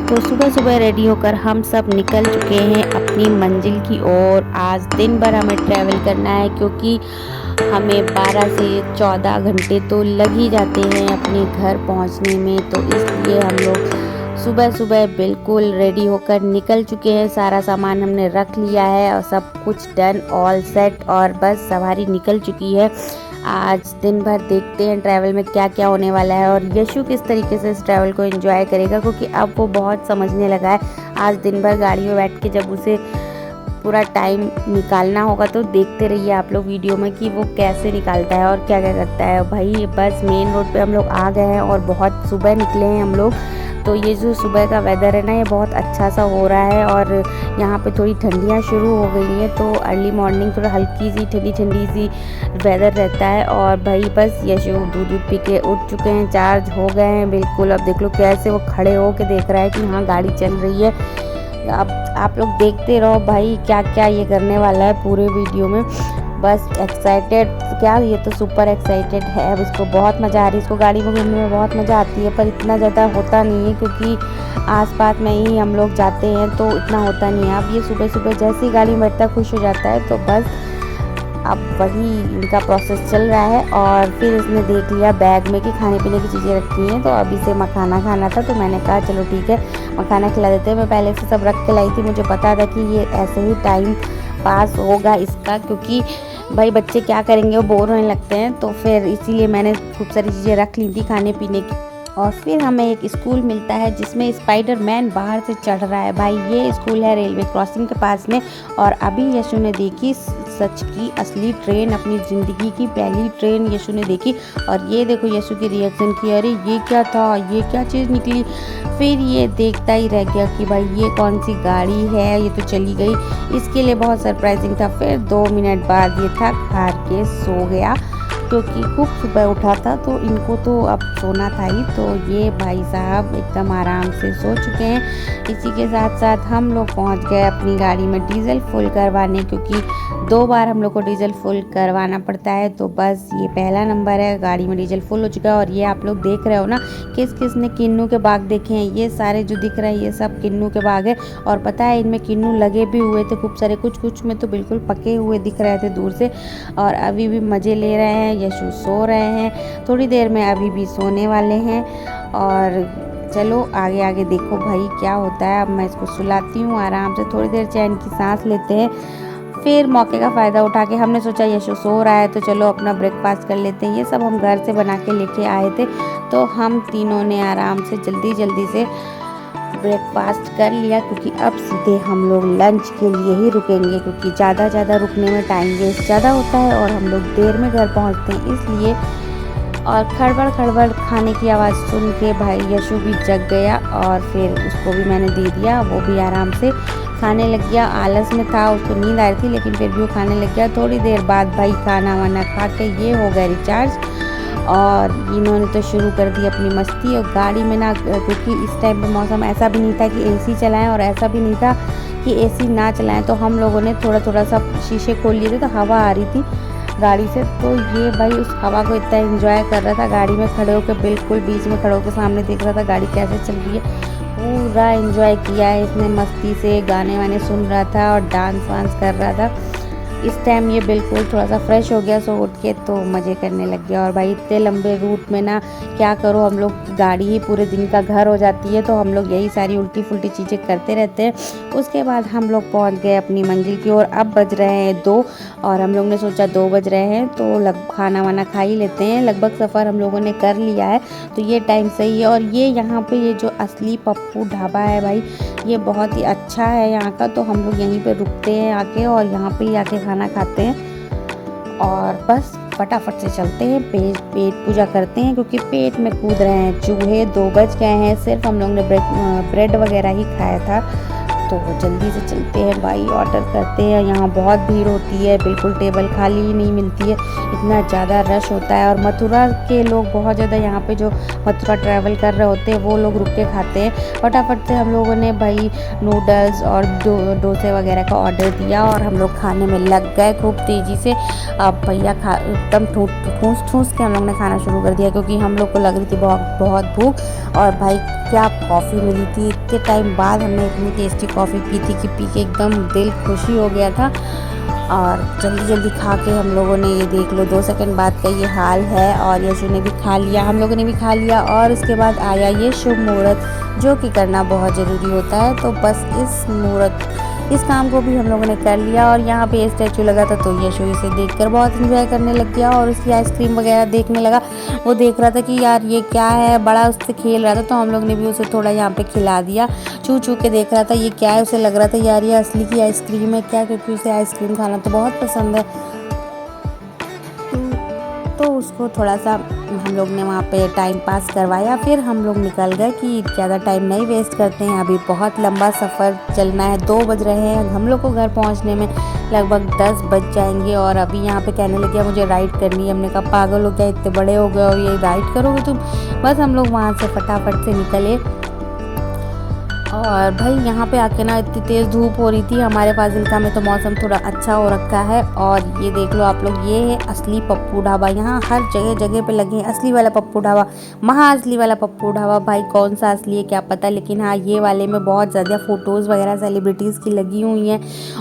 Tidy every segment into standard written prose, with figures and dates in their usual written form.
तो सुबह सुबह रेडी होकर हम सब निकल चुके हैं अपनी मंजिल की ओर। आज दिन भर हमें ट्रैवल करना है क्योंकि हमें 12 से 14 घंटे तो लग ही जाते हैं अपने घर पहुंचने में। तो इसलिए हम लोग सुबह सुबह बिल्कुल रेडी होकर निकल चुके हैं। सारा सामान हमने रख लिया है और सब कुछ डन, ऑल सेट, और बस सवारी निकल चुकी है। आज दिन भर देखते हैं ट्रैवल में क्या क्या होने वाला है और यशु किस तरीके से इस ट्रैवल को एंजॉय करेगा, क्योंकि अब वो बहुत समझने लगा है। आज दिन भर गाड़ी में बैठ के जब उसे पूरा टाइम निकालना होगा तो देखते रहिए आप लोग वीडियो में कि वो कैसे निकालता है और क्या क्या करता है। भाई बस मेन रोड पे हम लोग आ गए हैं और बहुत सुबह निकले हैं हम लोग। तो ये जो सुबह का वेदर है ना, ये बहुत अच्छा सा हो रहा है और यहाँ पे थोड़ी ठंडियाँ शुरू हो गई हैं। तो अर्ली मॉर्निंग थोड़ा हल्की सी ठंडी ठंडी सी वेदर रहता है। और भाई बस यशु दूध पी के उठ चुके हैं, चार्ज हो गए हैं बिल्कुल। अब देख लो कैसे वो खड़े हो के देख रहा है कि हाँ गाड़ी चल रही है। अब आप लोग देखते रहो भाई क्या क्या ये करने वाला है पूरे वीडियो में। बस एक्साइटेड क्या, ये तो सुपर एक्साइटेड है। अब इसको बहुत मज़ा आ रही है, इसको गाड़ी में घूमने में बहुत मज़ा आती है, पर इतना ज़्यादा होता नहीं है क्योंकि आसपास में ही हम लोग जाते हैं तो इतना होता नहीं है। अब ये सुबह सुबह जैसे ही गाड़ी में बैठता खुश हो जाता है। तो बस अब वही इनका प्रोसेस चल रहा है। और फिर इसने देख लिया बैग में कि खाने पीने की चीज़ें रखी हैं, तो अभी से मखाना खाना था। तो मैंने कहा चलो ठीक है मखाना खिला देते हैं। मैं पहले से सब रख के लाई थी, मुझे पता था कि ये ऐसे ही टाइम पास होगा इसका, क्योंकि भाई बच्चे क्या करेंगे, वो बोर होने लगते हैं। तो फिर इसीलिए मैंने खूब सारी चीज़ें रख ली थी खाने पीने की। और फिर हमें एक स्कूल मिलता है जिसमें स्पाइडरमैन बाहर से चढ़ रहा है। भाई ये स्कूल है रेलवे क्रॉसिंग के पास में। और अभी यशु ने देखी सच की असली ट्रेन, अपनी ज़िंदगी की पहली ट्रेन यशु ने देखी। और ये देखो यशु की रिएक्शन की, अरे ये क्या था, ये क्या चीज़ निकली। फिर ये देखता ही रह गया कि भाई ये कौन सी गाड़ी है, ये तो चली गई। इसके लिए बहुत सरप्राइजिंग था। फिर 2 मिनट बाद ये थक हार के सो गया क्योंकि खूब सुबह उठा था, तो इनको तो अब सोना था ही। तो ये भाई साहब एकदम आराम से सो चुके हैं। इसी के साथ साथ हम लोग पहुंच गए अपनी गाड़ी में डीजल फुल करवाने, क्योंकि 2 बार हम लोग को डीजल फुल करवाना पड़ता है। तो बस ये पहला नंबर है, गाड़ी में डीजल फुल हो चुका है। और ये आप लोग देख रहे हो ना किस किस ने किन्नू के बाग देखे हैं। ये सारे जो दिख रहे हैं ये सब किन्नू के बाग है। और पता है इनमें किन्नू लगे भी हुए थे खूब सारे, कुछ कुछ में तो बिल्कुल पके हुए दिख रहे थे दूर से। और अभी भी मज़े ले रहे हैं, यशु सो रहे हैं, थोड़ी देर में अभी भी सोने वाले हैं। और चलो आगे आगे देखो भाई क्या होता है। अब मैं इसको सुलाती हूँ आराम से, थोड़ी देर चैन की सांस लेते हैं। फिर मौके का फ़ायदा उठा के हमने सोचा यशु सो रहा है तो चलो अपना ब्रेकफास्ट कर लेते हैं। ये सब हम घर से बना के लेके आए थे, तो हम तीनों ने आराम से जल्दी जल्दी से ब्रेकफास्ट कर लिया, क्योंकि अब सीधे हम लोग लंच के लिए ही रुकेंगे, क्योंकि ज़्यादा रुकने में टाइम वेस्ट ज़्यादा होता है और हम लोग देर में घर पहुंचते हैं इसलिए। और खड़बड़ खड़बड़ खाने की आवाज़ सुन के भाई यशु भी जग गया और फिर उसको भी मैंने दे दिया, वो भी आराम से खाने लग गया। आलस में था, उसको नींद आ रही थी लेकिन फिर भी वो खाने लग गया। थोड़ी देर बाद भाई खाना वाना खा के ये हो गया रिचार्ज। और इन्होंने तो शुरू कर दी अपनी मस्ती। और गाड़ी में ना, क्योंकि इस टाइम पे मौसम ऐसा भी नहीं था कि एसी चलाएं और ऐसा भी नहीं था कि एसी ना चलाएं, तो हम लोगों ने थोड़ा थोड़ा सा शीशे खोल लिए थे तो हवा आ रही थी गाड़ी से। तो ये भाई उस हवा को इतना एंजॉय कर रहा था, गाड़ी में खड़े होकर बिल्कुल बीच में खड़े होकर सामने देख रहा था गाड़ी कैसे चल रही है। पूरा एंजॉय किया है इसने मस्ती से, गाने वाने सुन रहा था और डांस वांस कर रहा था। इस टाइम ये बिल्कुल थोड़ा सा फ्रेश हो गया, सो उठ के तो मज़े करने लग गया। और भाई इतने लंबे रूट में ना क्या करो, हम लोग गाड़ी ही पूरे दिन का घर हो जाती है, तो हम लोग यही सारी उल्टी फुल्टी चीज़ें करते रहते हैं। उसके बाद हम लोग पहुंच गए अपनी मंजिल की ओर। अब बज रहे हैं 2 और हम लोग ने सोचा 2 बज रहे हैं तो खाना वाना खा ही लेते हैं। लगभग सफ़र हम लोगों ने कर लिया है तो ये टाइम सही है। और ये यहाँ पे ये जो असली पप्पू ढाबा है भाई, ये बहुत ही अच्छा है यहाँ का, तो हम लोग यहीं पे रुकते हैं आके और यहाँ पे ही आके खाना खाते हैं। और बस फटाफट से चलते हैं, पेट पूजा करते हैं, क्योंकि पेट में कूद रहे हैं चूहे। 2 बज गए हैं, सिर्फ हम लोग ने ब्रेड वगैरह ही खाया था। तो जल्दी से चलते हैं भाई, ऑर्डर करते हैं। यहाँ बहुत भीड़ होती है, बिल्कुल टेबल खाली ही नहीं मिलती है, इतना ज़्यादा रश होता है। और मथुरा के लोग बहुत ज़्यादा यहाँ पे जो मथुरा ट्रैवल कर रहे होते हैं वो लोग रुक के खाते हैं। फटाफट से हम लोगों ने भाई नूडल्स और डोसे वगैरह का ऑर्डर दिया और हम लोग खाने में लग गए खूब तेज़ी से। अब भैया एकदम ठूस के हम लोग ने खाना शुरू कर दिया, क्योंकि हम लोग को लग रही थी बहुत बहुत भूख। और भाई क्या कॉफ़ी मिली थी, इतने टाइम बाद हमने इतनी टेस्टी कॉफ़ी पी थी कि पी के एकदम दिल खुशी हो गया था। और जल्दी जल्दी खा के हम लोगों ने, ये देख लो 2 सेकंड बाद का ये हाल है। और यशु ने भी खा लिया, हम लोगों ने भी खा लिया। और उसके बाद आया ये शुभ मुहूर्त, जो कि करना बहुत ज़रूरी होता है। तो बस इस काम को भी हम लोगों ने कर लिया। और यहाँ पे ये स्टैचू लगा था, तो यशु इसे देखकर बहुत एंजॉय करने लग गया और उसकी आइसक्रीम वगैरह देखने लगा। वो देख रहा था कि यार ये क्या है, बड़ा उससे खेल रहा था, तो हम लोग ने भी उसे थोड़ा यहाँ पे खिला दिया। छू के देख रहा था ये क्या है, उसे लग रहा था यार ये असली की आइसक्रीम है क्या, क्योंकि उसे आइसक्रीम खाना तो बहुत पसंद है। तो उसको थोड़ा सा हम लोग ने वहाँ पे टाइम पास करवाया, फिर हम लोग निकल गए कि ज़्यादा टाइम नहीं वेस्ट करते हैं, अभी बहुत लंबा सफ़र चलना है। 2 बज रहे हैं, हम लोग को घर पहुँचने में लगभग 10 बज जाएंगे। और अभी यहाँ पे कहने लगे मुझे राइड करनी है। हमने कहा पागल हो गया, इतने बड़े हो गए और ये राइड करोगे तुम। बस हम लोग वहाँ से फटाफट से निकले। और भाई यहाँ पे आके ना इतनी तेज़ धूप हो रही थी, हमारे फाजिल्का में तो मौसम थोड़ा अच्छा हो रखा है। और ये देख लो आप लोग, ये है असली पप्पू ढाबा। यहाँ हर जगह पे लगे हैं असली वाला पप्पू ढाबा, महा असली वाला पप्पू ढाबा। भाई कौन सा असली है क्या पता, लेकिन हाँ ये वाले में बहुत ज़्यादा फ़ोटोज़ वगैरह सेलिब्रिटीज़ की लगी हुई हैं।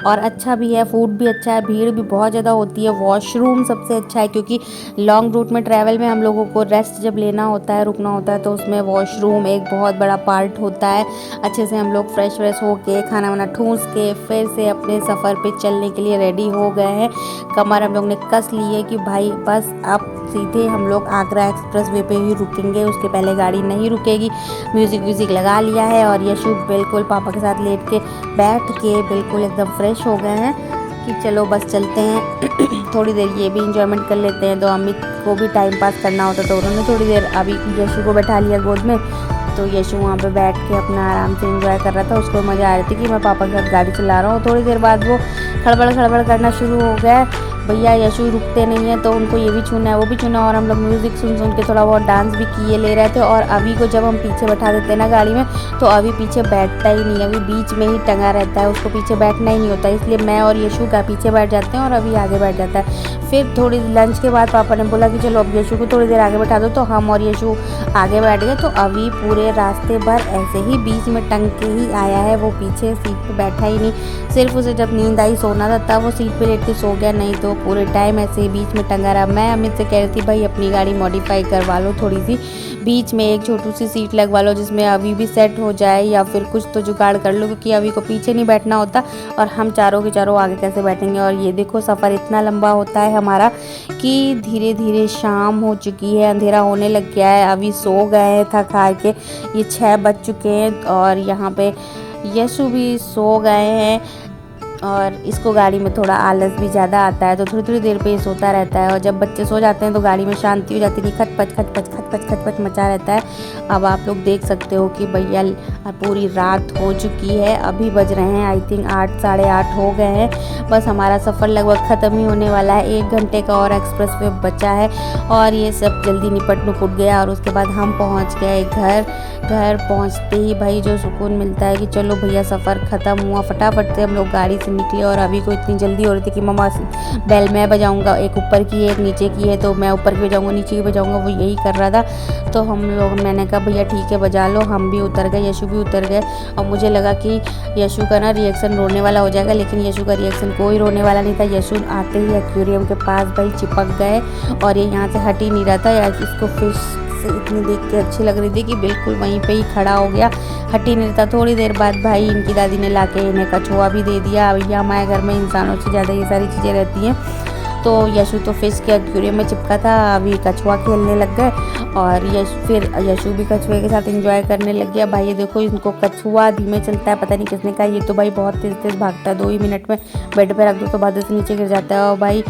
और अच्छा भी है, फूड भी अच्छा है, भीड़ भी बहुत ज़्यादा होती है। वॉशरूम सबसे अच्छा है, क्योंकि लॉन्ग रूट में ट्रैवल में हम लोगों को रेस्ट जब लेना होता है, रुकना होता है, तो उसमें वॉशरूम एक बहुत बड़ा पार्ट होता है। अच्छे से हम लोग फ्रेश होके खाना वाना ठूस के फिर से अपने सफ़र पे चलने के लिए रेडी हो गए हैं। कमर हम लोग ने कस ली है कि भाई बस अब सीधे हम लोग आगरा एक्सप्रेस वे पे ही रुकेंगे, उसके पहले गाड़ी नहीं रुकेगी। म्यूज़िक लगा लिया है और यशु बिल्कुल पापा के साथ लेट के बैठ के बिल्कुल एकदम फ्रेश हो गए हैं कि चलो बस चलते हैं। थोड़ी देर ये भी इंजॉयमेंट कर लेते हैं। तो अमित को भी टाइम पास करना होता, तो उन्होंने थोड़ी देर अभी यशु को बैठा लिया गोद में। तो यशु वहाँ पे बैठ के अपना आराम से एंजॉय कर रहा था। उसको मज़ा आ रही थी कि मैं पापा के साथ गाड़ी चला रहा हूँ। थोड़ी देर बाद वो खड़बड़ करना शुरू हो गया। भैया यशु रुकते नहीं है, तो उनको ये भी छूना है वो भी छूना। और हम लोग म्यूज़िक सुन के थोड़ा बहुत डांस भी किए ले रहे थे। और अभी को जब हम पीछे बैठा देते हैं ना गाड़ी में, तो अभी पीछे बैठता ही नहीं है, अभी बीच में ही टंगा रहता है, उसको पीछे बैठना ही नहीं होता। इसलिए मैं और यशु का पीछे बैठ जाते हैं और अभी आगे बैठ जाता है। फिर थोड़ी लंच के बाद पापा ने बोला कि चलो अब यशु को थोड़ी देर आगे बैठा दो, तो हम और यशु आगे बैठ गए। तो अभी पूरे रास्ते भर ऐसे ही बीच में टंग के ही आया है, वो पीछे सीट पे बैठा ही नहीं। सिर्फ उसे जब नींद आई सोना था तब वो सीट पे लेट के सो गया, नहीं तो पूरे टाइम ऐसे ही बीच में टंगा रहा। मैं अमित से कह रही थी भाई अपनी गाड़ी मॉडिफाई करवा लो, थोड़ी सी बीच में एक छोटी सी सीट लगवा लो जिसमें अभी भी सेट हो जाए, या फिर कुछ तो जुगाड़ कर लो, क्योंकि अभी को पीछे नहीं बैठना होता और हम चारों के चारों आगे कैसे बैठेंगे। और ये देखो सफ़र इतना लंबा होता है हमारा कि धीरे धीरे शाम हो चुकी है, अंधेरा होने लग गया है। अभी सो गए हैं थक हार के, ये 6 बज चुके हैं और यहाँ पे यशु भी सो गए हैं। और इसको गाड़ी में थोड़ा आलस भी ज़्यादा आता है, तो थोड़ी देर पे ये सोता रहता है। और जब बच्चे सो जाते हैं तो गाड़ी में शांति हो जाती है, खटपच मचा रहता है। अब आप लोग देख सकते हो कि भैया पूरी रात हो चुकी है, अभी बज रहे हैं आई थिंक 8 साढ़े 8 हो गए हैं। बस हमारा सफ़र लगभग ख़त्म ही होने वाला है, 1 घंटे का और एक्सप्रेस वे बचा है। और ये सब जल्दी निपट गया और उसके बाद हम पहुँच गए घर। घर पहुँचते ही भाई जो सुकून मिलता है कि चलो भैया सफ़र ख़त्म हुआ। फटाफट से हम लोग गाड़ी से निकले और अभी को इतनी जल्दी हो रही थी कि मम्मा बेल मैं बजाऊंगा, एक ऊपर की है एक नीचे की है, तो मैं ऊपर की बजाऊंगा नीचे की बजाऊंगा, वो यही कर रहा था। तो मैंने कहा भैया ठीक है बजा लो। हम भी उतर गए, यशु भी उतर गए। और मुझे लगा कि यशु का ना रिएक्शन रोने वाला हो जाएगा, लेकिन यशु का रिएक्शन कोई रोने वाला नहीं था। यशु आते ही एक्वेरियम के पास भाई चिपक गए और ये यहाँ से हट ही नहीं रहा था। यार इसको फिश इतनी देख के अच्छी लग रही थी कि बिल्कुल वहीं पे ही खड़ा हो गया, हट ही नहीं रहता। थोड़ी देर बाद भाई इनकी दादी ने लाके इन्हें कछुआ भी दे दिया। भैया हमारे घर में इंसानों से ज़्यादा ये सारी चीज़ें रहती हैं। तो यशु तो फिश के एक्वेरियम में चिपका था, अभी कछुआ खेलने लग गए और फिर यशु भी कछुए के साथ एंजॉय करने लग गया। भाई ये देखो इनको कछुआ धीमे चलता है, पता नहीं किसने कहा, ये तो भाई बहुत तेज़ भागता है, 2 ही मिनट में बेड पे रख दो तो बादल से नीचे गिर जाता है। और भाई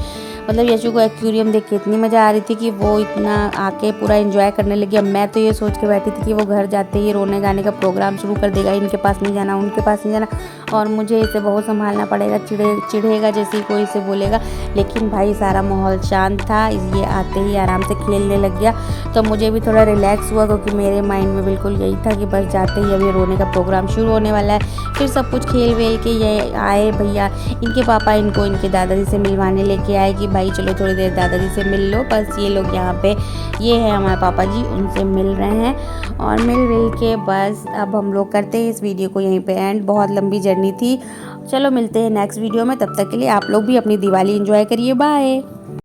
मतलब यशु को एक्वेरियम देख के इतनी मज़ा आ रही थी कि वो इतना आके पूरा एंजॉय करने लगी। अब मैं तो ये सोच के बैठी थी कि वो घर जाते ही रोने गाने का प्रोग्राम शुरू कर देगा, इनके पास नहीं जाना, उनके पास नहीं जाना, और मुझे इसे बहुत संभालना पड़ेगा, चिढ़ेगा जैसे ही कोई इसे बोलेगा। लेकिन भाई सारा माहौल शांत था, ये आते ही आराम से खेलने लग गया। तो मुझे भी थोड़ा रिलैक्स हुआ, क्योंकि मेरे माइंड में बिल्कुल यही था कि बस जाते ही अभी रोने का प्रोग्राम शुरू होने वाला है। फिर सब कुछ खेल वेल के ये आए भैया, इनके पापा इनको इनके दादाजी से मिलवाने लेके आए कि भाई चलो थोड़ी देर दादाजी से मिल लो। बस ये लोग यहाँ पे, ये है हमारे पापा जी, उनसे मिल रहे हैं। और मिल के बस अब हम लोग करते हैं इस वीडियो को यहीं पे एंड। बहुत लंबी जर्नी थी। चलो मिलते हैं नेक्स्ट वीडियो में, तब तक के लिए आप लोग भी अपनी दिवाली एंजॉय करिए। बाय।